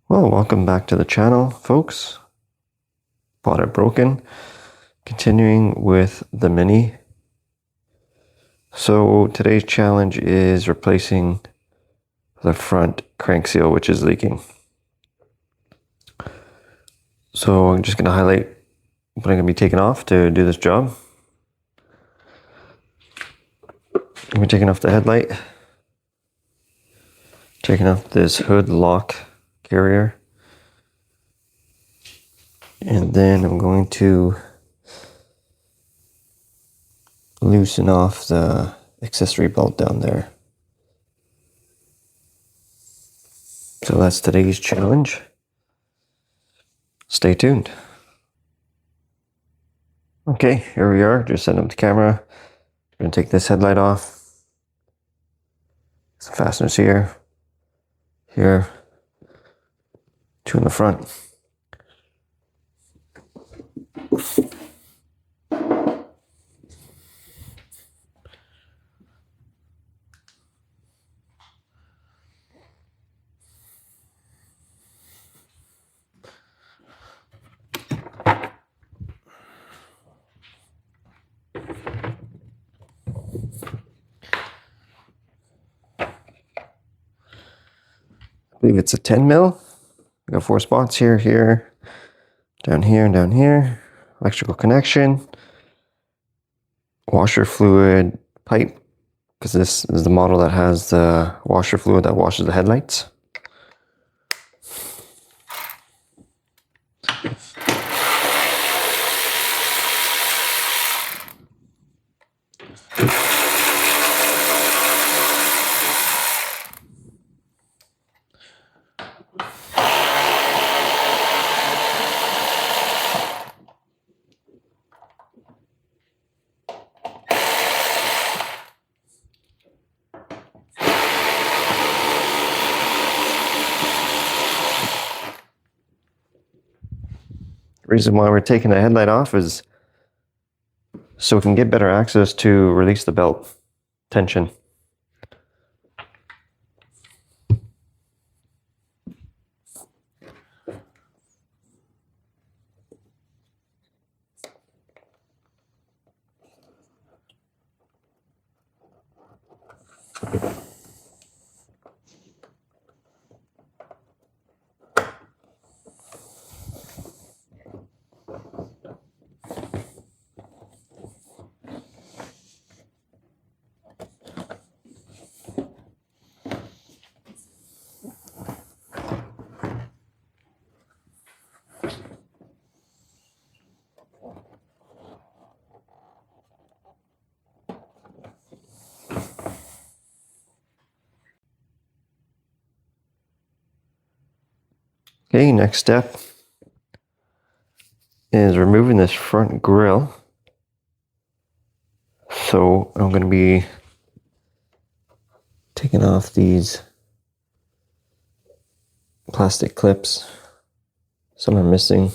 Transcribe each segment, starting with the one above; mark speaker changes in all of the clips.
Speaker 1: Well, welcome back to the channel, folks. Bought it broken. Continuing with the Mini. So today's challenge is replacing the front crank seal, which is leaking. So I'm just going to highlight what I'm going to be taking off to do this job. I'm taking off the headlight, taking off this hood lock carrier, and then I'm going to loosen off the accessory belt down there. So that's today's challenge. Stay tuned. Okay, here we are. Just setting up the camera. I'm going to take this headlight off. Some fasteners here, two in the front. I believe it's a 10 mil. I got 4 spots here, down here, and down here. Electrical connection. Washer fluid pipe, because this is the model that has the washer fluid that washes the headlights. The reason why we're taking the headlight off is so we can get better access to release the belt tension. Okay, next step is removing this front grille. So I'm going to be taking off these plastic clips. Some are missing.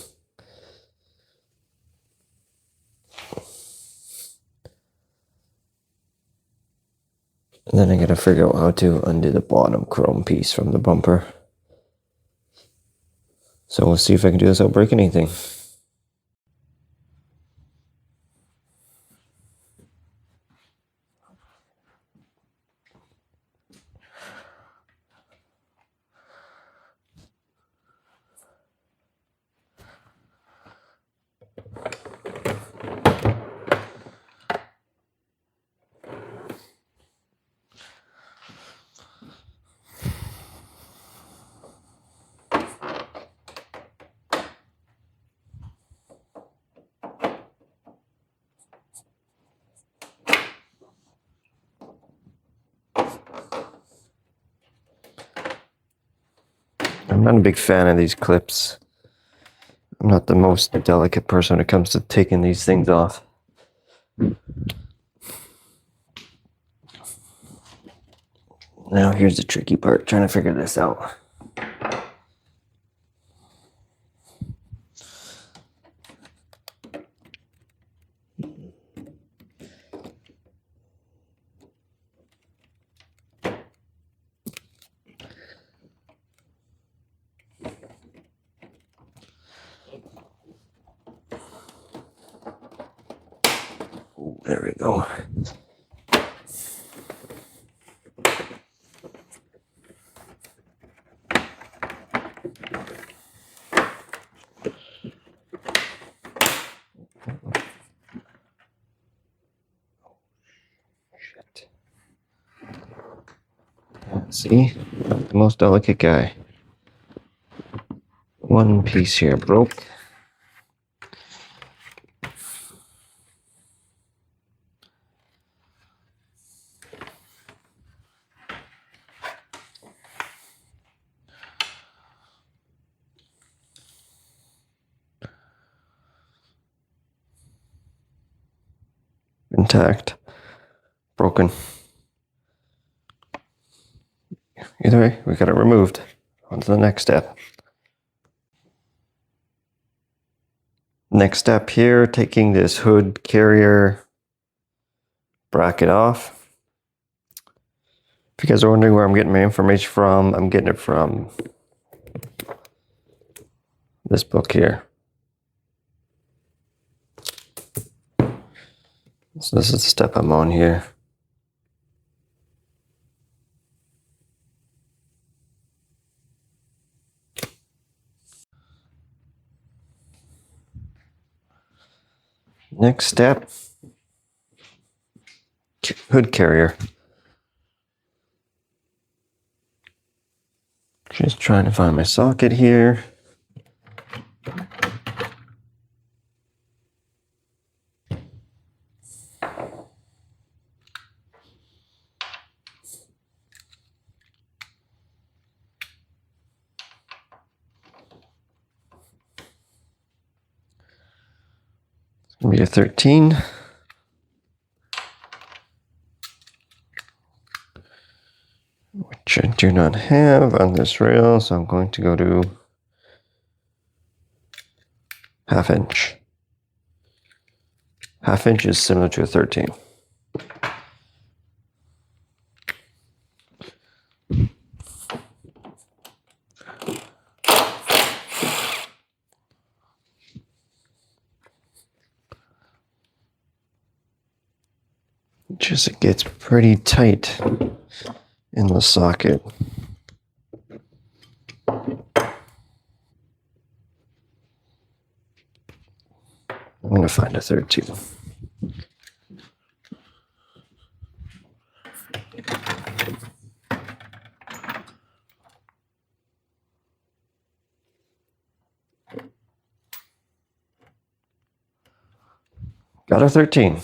Speaker 1: And then I got to figure out how to undo the bottom chrome piece from the bumper. So we'll see if I can do this without breaking anything. I'm not a big fan of these clips. I'm not the most delicate person when it comes to taking these things off. Now here's the tricky part, trying to figure this out. There we go. Shit. See? Not the most delicate guy. One piece here broke. Intact. Broken. Either way, we got it removed. On to the next step. Next step here, taking this hood carrier bracket off. If you guys are wondering where I'm getting my information from, I'm getting it from this book here. So this is the step I'm on here. Next step, hood carrier. Just trying to find my socket here. It's gonna be a 13. Which I do not have on this rail, so I'm going to go to 1/2 inch. 1/2 inch is similar to a 13. Just it gets pretty tight in the socket. I'm going to find a 13. Got a 13.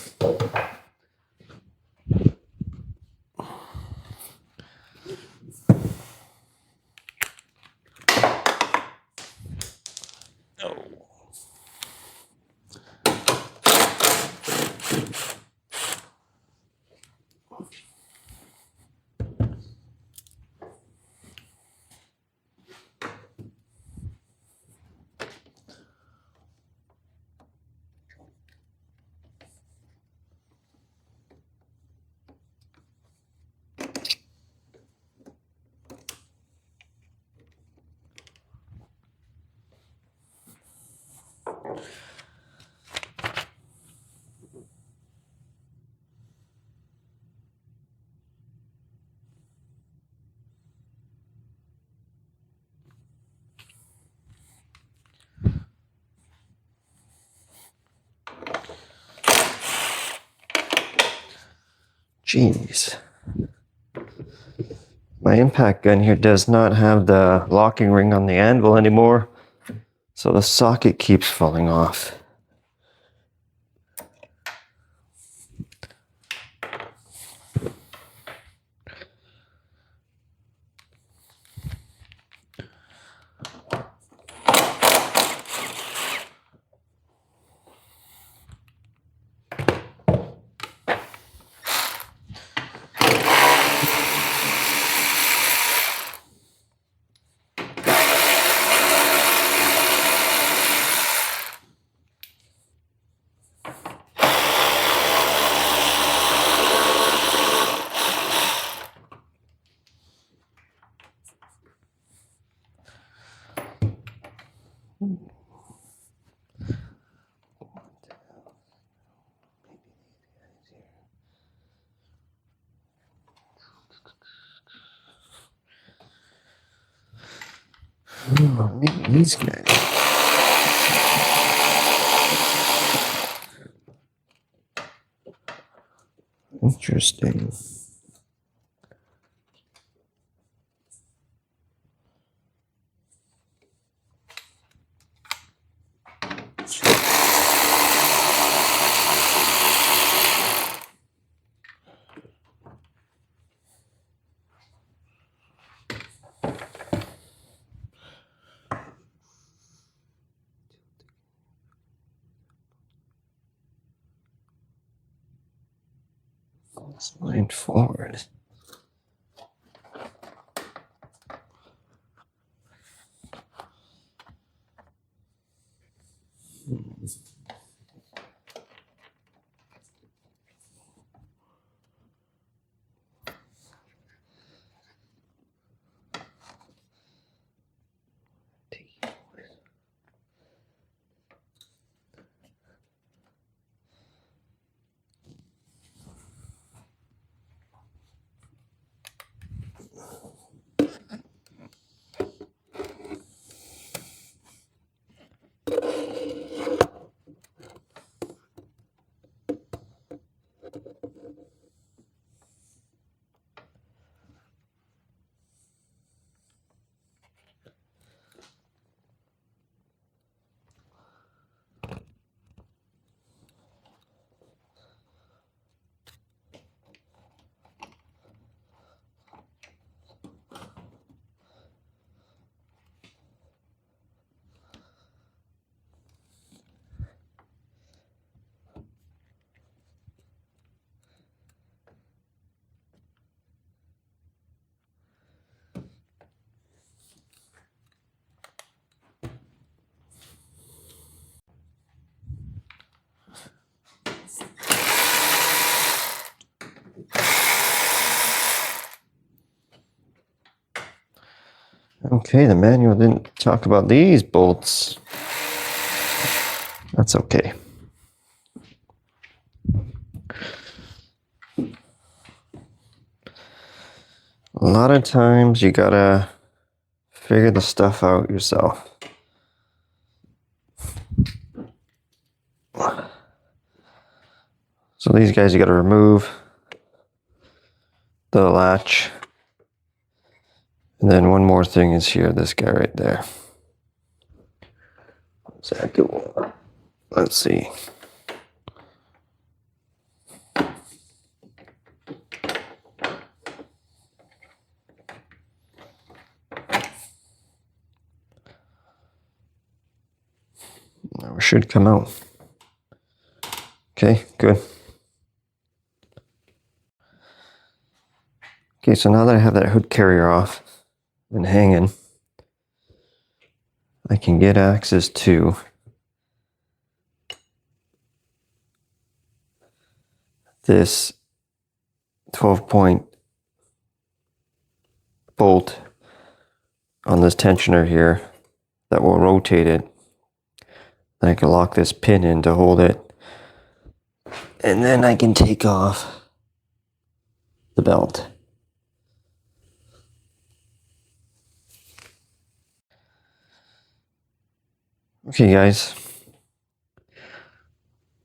Speaker 1: Jeez. My impact gun here does not have the locking ring on the anvil anymore, so the socket keeps falling off. Oh, maybe these guys. Interesting. Slide forward. Okay, the manual didn't talk about these bolts. That's okay. A lot of times you gotta figure the stuff out yourself. So these guys you gotta remove the latch. And then one more thing is here, this guy right there. What's that go? Let's see. Now it should come out. Okay, good. Okay, so now that I have that hood carrier off and hanging, I can get access to this 12-point bolt on this tensioner here that will rotate it. Then I can lock this pin in to hold it. And then I can take off the belt. Okay guys,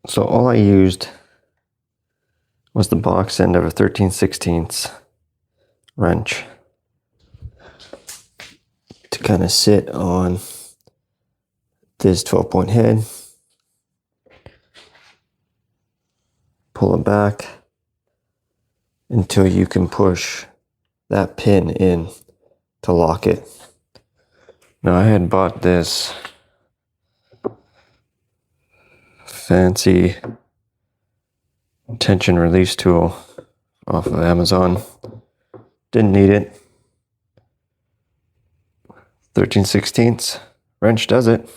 Speaker 1: so all I used was the box end of a 13/16 wrench to kind of sit on this 12-point head, pull it back until you can push that pin in to lock it. Now I had bought this fancy tension release tool off of Amazon. Didn't need it. 13/16 wrench does it.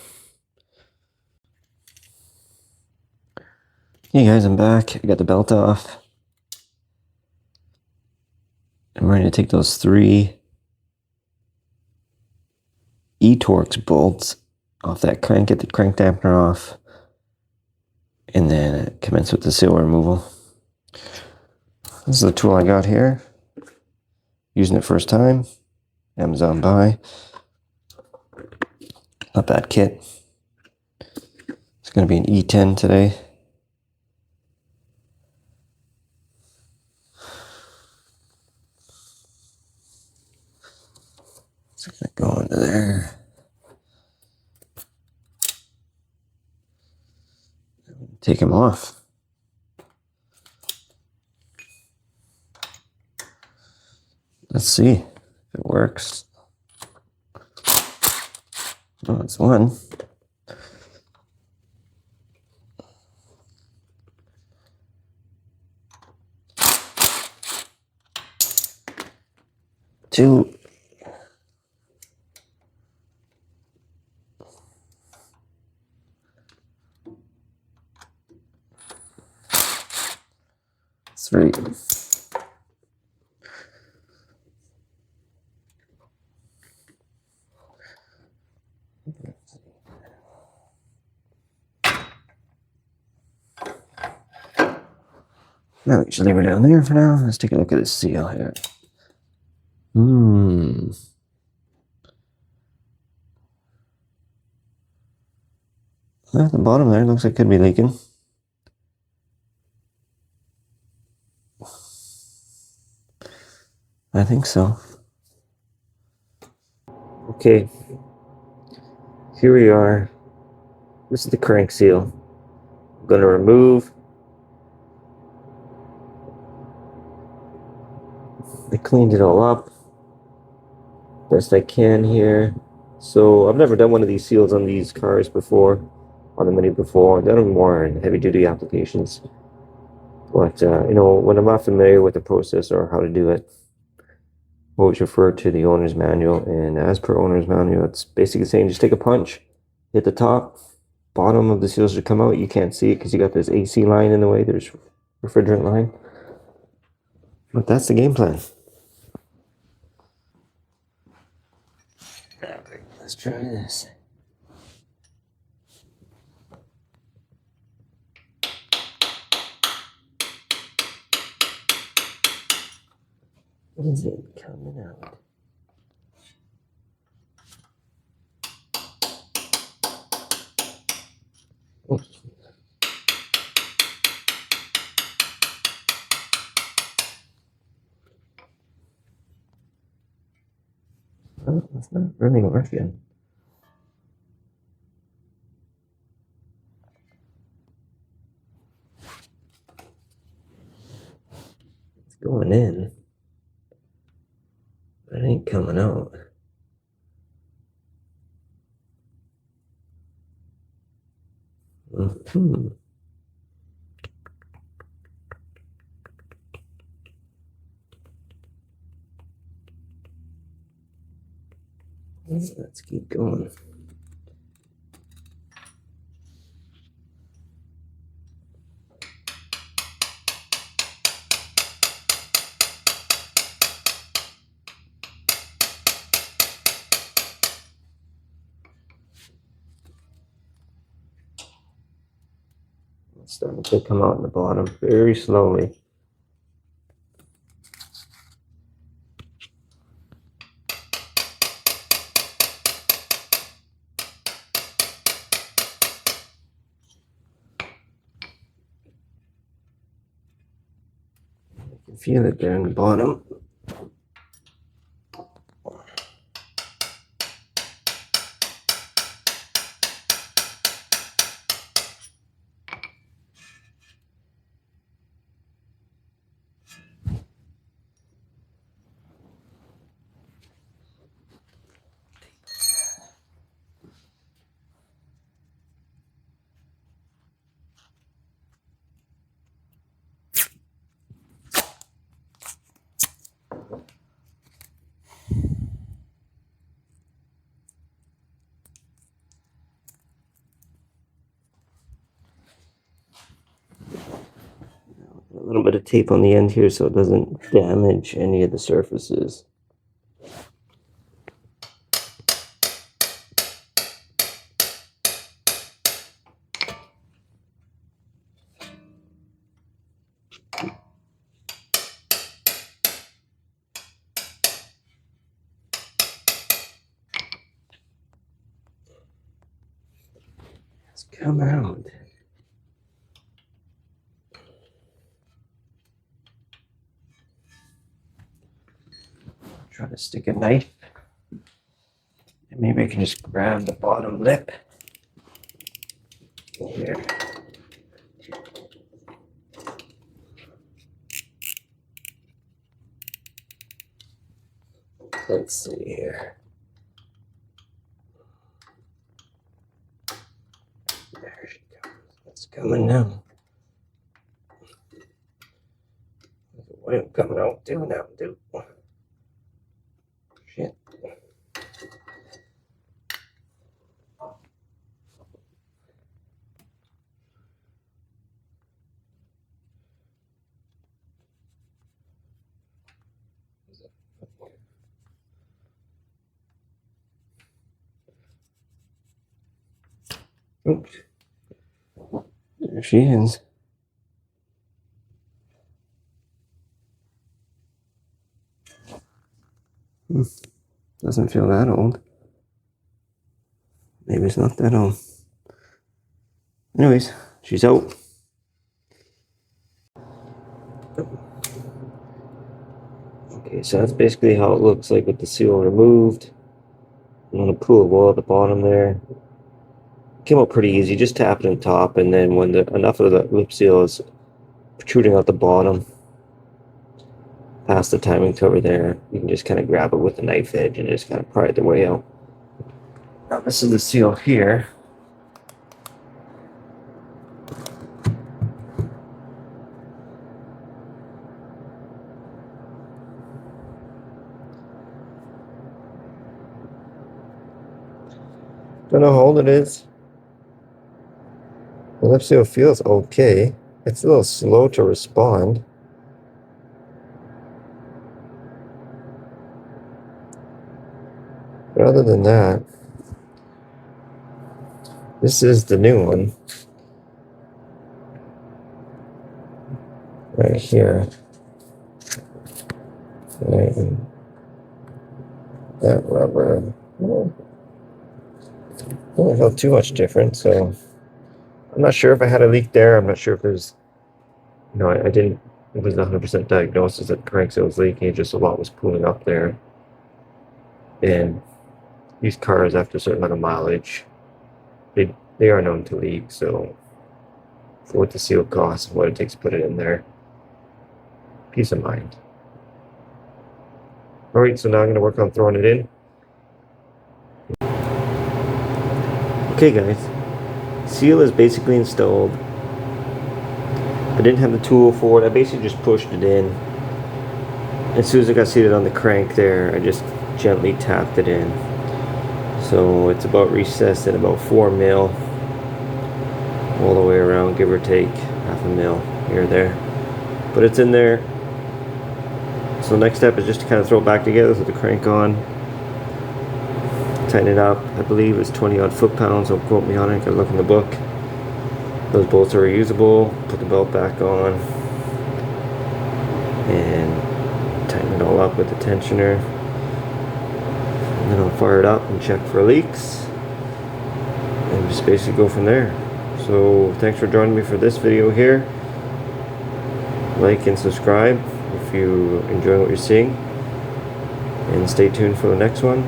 Speaker 1: Hey guys, I'm back. I got the belt off. I'm ready to take those 3 E-Torx bolts off that crank, get the crank dampener off, and then commence with the seal removal. This is the tool I got here. Using it first time. Amazon buy. Not bad kit. It's going to be an E10 today. It's going to go into there. Take him off. Let's see if it works. Oh, that's one. Two. Three. No, we should leave her down there for now. Let's take a look at this seal here. At the bottom there, looks like it could be leaking. I think so. Okay, here we are. This is the crank seal. I'm going to remove. I cleaned it all up best I can here. So I've never done one of these seals on these cars before, on the Mini before. I've done them more in heavy duty applications. But, you know, when I'm not familiar with the process or how to do it, I always refer to the owner's manual. And as per owner's manual, it's basically saying just take a punch, hit the top, bottom of the seal should come out. You can't see it because you got this AC line in the way. There's refrigerant line. But that's the game plan. Let's try this. Is it coming out? Oh, it's not really working. It's going in, but it ain't coming out. Let's keep going. It's starting to come out in the bottom very slowly. You can feel it there in the bottom. A little bit of tape on the end here so it doesn't damage any of the surfaces. It's come out. Try to stick a knife. And maybe I can just grab the bottom lip. Here. Let's see here. There she comes. It's coming now. What am I coming out? Do now, do. Shit. Oops. There she is. Doesn't feel that old. Maybe it's not that old. Anyways, she's out. Okay, so that's basically how it looks like with the seal removed. I'm gonna pull a wall at the bottom there. Came out pretty easy, just tap it on top, and then when enough of the lip seal is protruding out the bottom, past the timing cover there, you can just kind of grab it with a knife edge and just kind of pry it the way out. Now this is the seal here. Don't know how old it is. The lip seal feels okay. It's a little slow to respond. But other than that, this is the new one. Right here. And that rubber. Don't feel too much different, so I'm not sure if I had a leak there. I'm not sure if there's, I didn't, it was 100% diagnosis that the crank seal was leaking, just a lot was pooling up there. And these cars, after a certain amount of mileage, they are known to leak, so for what the seal costs and what it takes to put it in there, peace of mind. Alright, so now I'm going to work on throwing it in. Okay guys, seal is basically installed. I didn't have the tool for it. I basically just pushed it in. As soon as I got seated on the crank there, I just gently tapped it in. So it's about recessed at about 4 mil all the way around, give or take half a mil here or there. But it's in there. So the next step is just to kind of throw it back together with the crank on. Tighten it up. I believe it's 20 odd foot-pounds. Don't quote me on it. Gotta look in the book. Those bolts are reusable. Put the belt back on and tighten it all up with the tensioner. And then I'll fire it up and check for leaks and just basically go from there. So thanks for joining me for this video here. Like and subscribe if you enjoy what you're seeing, and stay tuned for the next one.